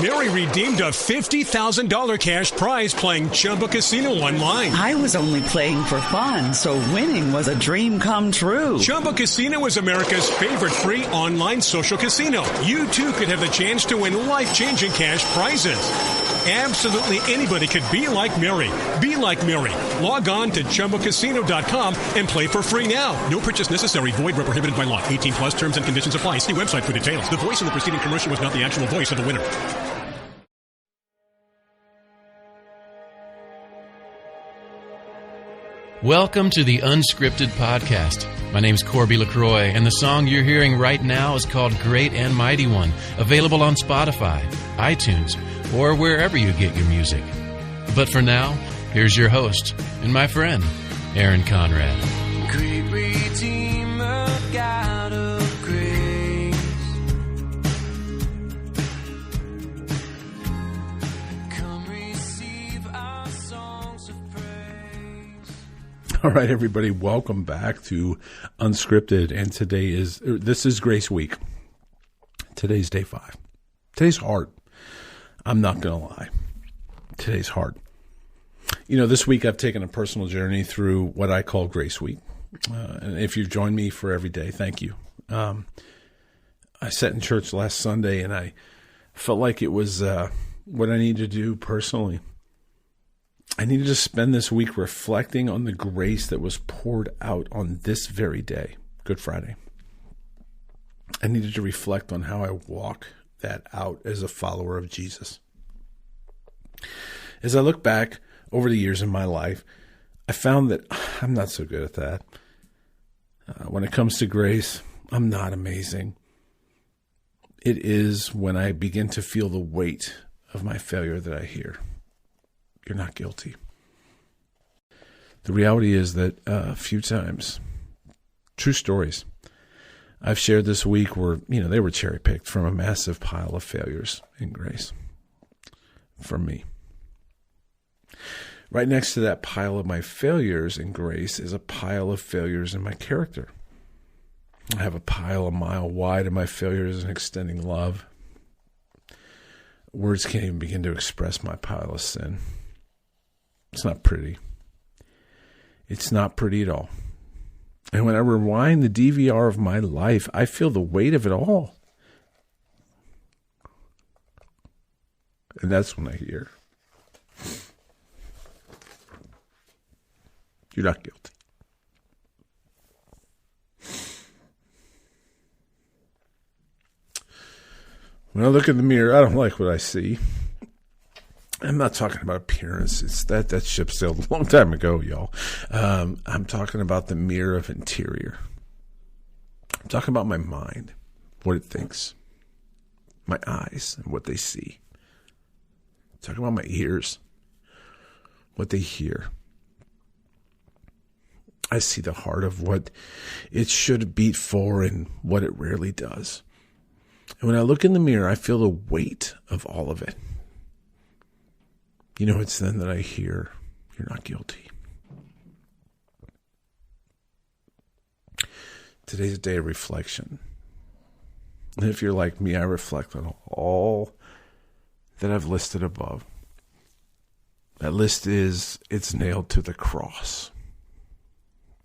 Mary redeemed a $50,000 cash prize playing Chumba Casino online. I was only playing for fun, so winning was a dream come true. Chumba Casino is America's favorite free online social casino. You, too, could have the chance to win life-changing cash prizes. Absolutely anybody could be like Mary. Be like Mary. Log on to ChumbaCasino.com and play for free now. No purchase necessary. Void where prohibited by law. 18 plus terms and conditions apply. See website for details. The voice in the preceding commercial was not the actual voice of the winner. Welcome to the Unscripted Podcast. My name's Corby LaCroix, and the song you're hearing right now is called Great and Mighty One, available on Spotify, iTunes, or wherever you get your music. But for now, here's your host and my friend, Aaron Conrad. Great Redeemer, God of grace, come receive our songs of praise. All right, everybody, welcome back to Unscripted, and this is Grace Week. Today's day 5. Today's hard. I'm not going to lie. Today's hard. You know, this week I've taken a personal journey through what I call Grace Week. And if you've joined me for every day, thank you. I sat in church last Sunday and I felt like it was what I needed to do personally. I needed to spend this week reflecting on the grace that was poured out on this very day, Good Friday. I needed to reflect on how I walk that out as a follower of Jesus. As I look back over the years in my life, I found that I'm not so good at that. When it comes to grace, I'm not amazing. It is when I begin to feel the weight of my failure that I hear, "You're not guilty." The reality is that a few times, true stories I've shared this week were, they were cherry-picked from a massive pile of failures in grace from me. Right next to that pile of my failures in grace is a pile of failures in my character. I have a pile a mile wide of my failures in extending love. Words can't even begin to express my pile of sin. It's not pretty. It's not pretty at all. And when I rewind the DVR of my life, I feel the weight of it all. And that's when I hear, "You're not guilty." When I look in the mirror, I don't like what I see. I'm not talking about appearance. It's that ship sailed a long time ago, y'all. I'm talking about the mirror of interior. I'm talking about my mind, what it thinks, my eyes and what they see. I'm talking about my ears, what they hear. I see the heart of what it should beat for and what it rarely does. And when I look in the mirror, I feel the weight of all of it. It's then that I hear, "You're not guilty." Today's a day of reflection. And if you're like me, I reflect on all that I've listed above. That list it's nailed to the cross.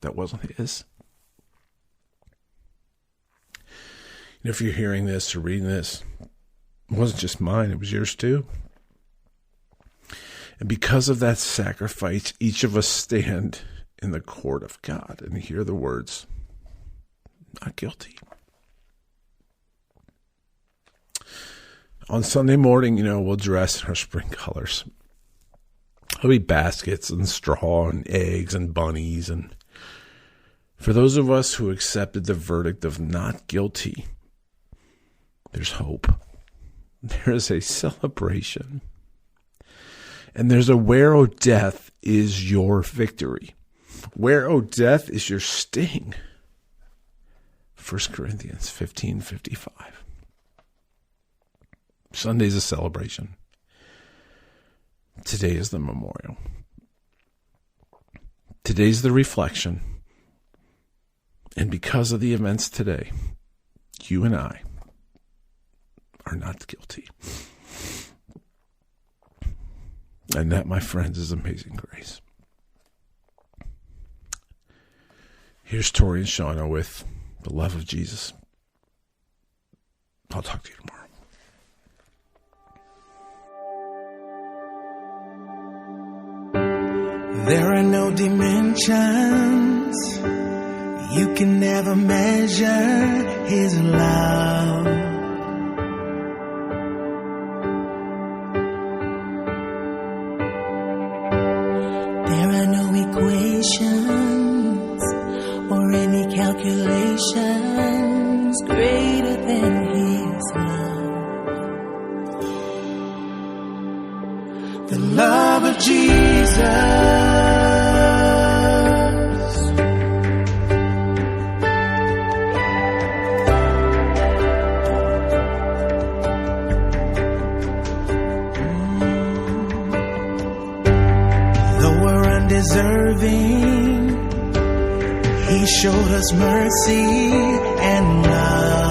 That wasn't his. If you're hearing this or reading this, it wasn't just mine, it was yours too. And because of that sacrifice, each of us stand in the court of God and hear the words, "Not guilty." On Sunday morning, we'll dress in our spring colors. There'll be baskets and straw and eggs and bunnies. And for those of us who accepted the verdict of not guilty, there's hope. There is a celebration. And there's a "Where, O death, is your victory? Where, O death, is your sting?" 1 Corinthians 15:55. Sunday's a celebration. Today is the memorial. Today's the reflection. And because of the events today, you and I are not guilty. And that, my friends, is Amazing Grace. Here's Tori and Shauna with The Love of Jesus. I'll talk to you tomorrow. There are no dimensions you can never measure His love. There are no equations or any calculations greater than His love. The love of Jesus. Deserving, He showed us mercy and love.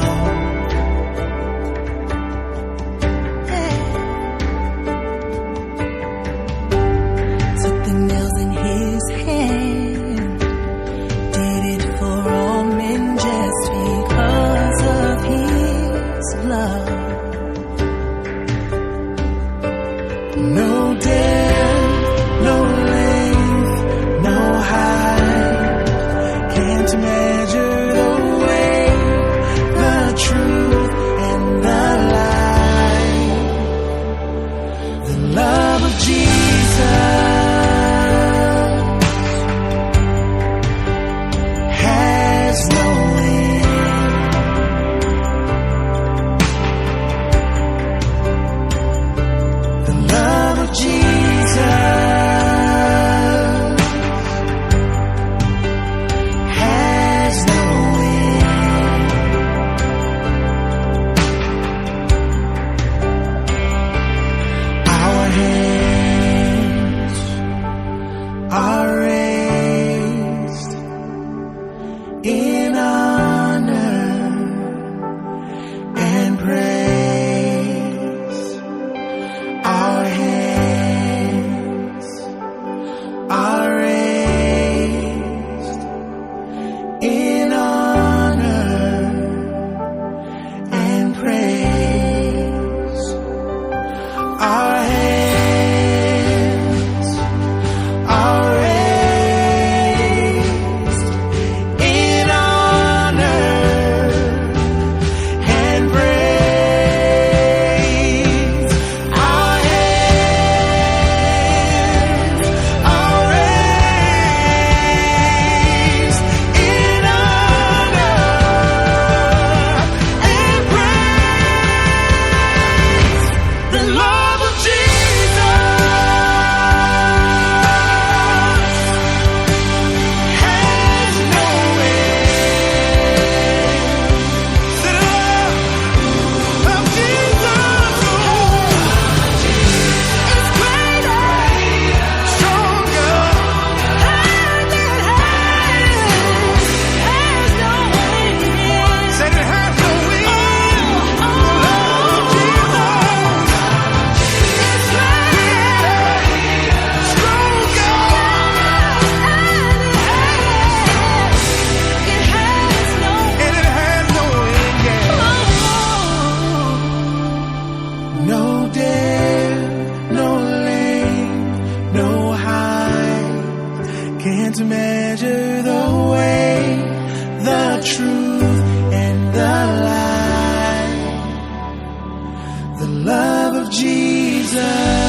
Took the nails in His hand, did it for all men just because of His love. No death, no to measure the way, the truth, and the light. The love of Jesus has no end. The love of Jesus can't measure the way, the truth, and the light. The love of Jesus.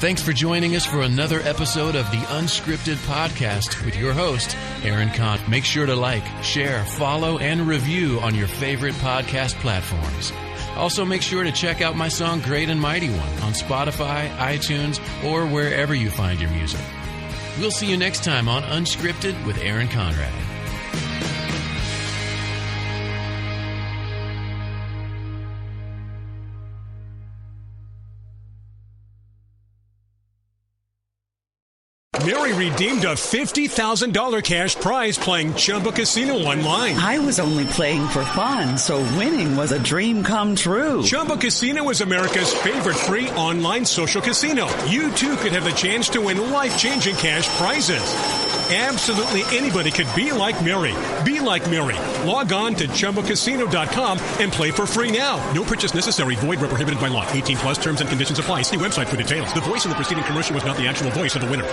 Thanks for joining us for another episode of the Unscripted Podcast with your host, Aaron Kahn. Make sure to like, share, follow, and review on your favorite podcast platforms. Also, make sure to check out my song Great and Mighty One on Spotify, iTunes, or wherever you find your music. We'll see you next time on Unscripted with Aaron Conrad. Mary redeemed a $50,000 cash prize playing Chumba Casino online. I was only playing for fun, so winning was a dream come true. Chumba Casino is America's favorite free online social casino. You too could have the chance to win life-changing cash prizes. Absolutely anybody could be like Mary. Be like Mary. Log on to ChumbaCasino.com and play for free now. No purchase necessary. Void where prohibited by law. 18 plus terms and conditions apply. See website for details. The voice in the preceding commercial was not the actual voice of the winner.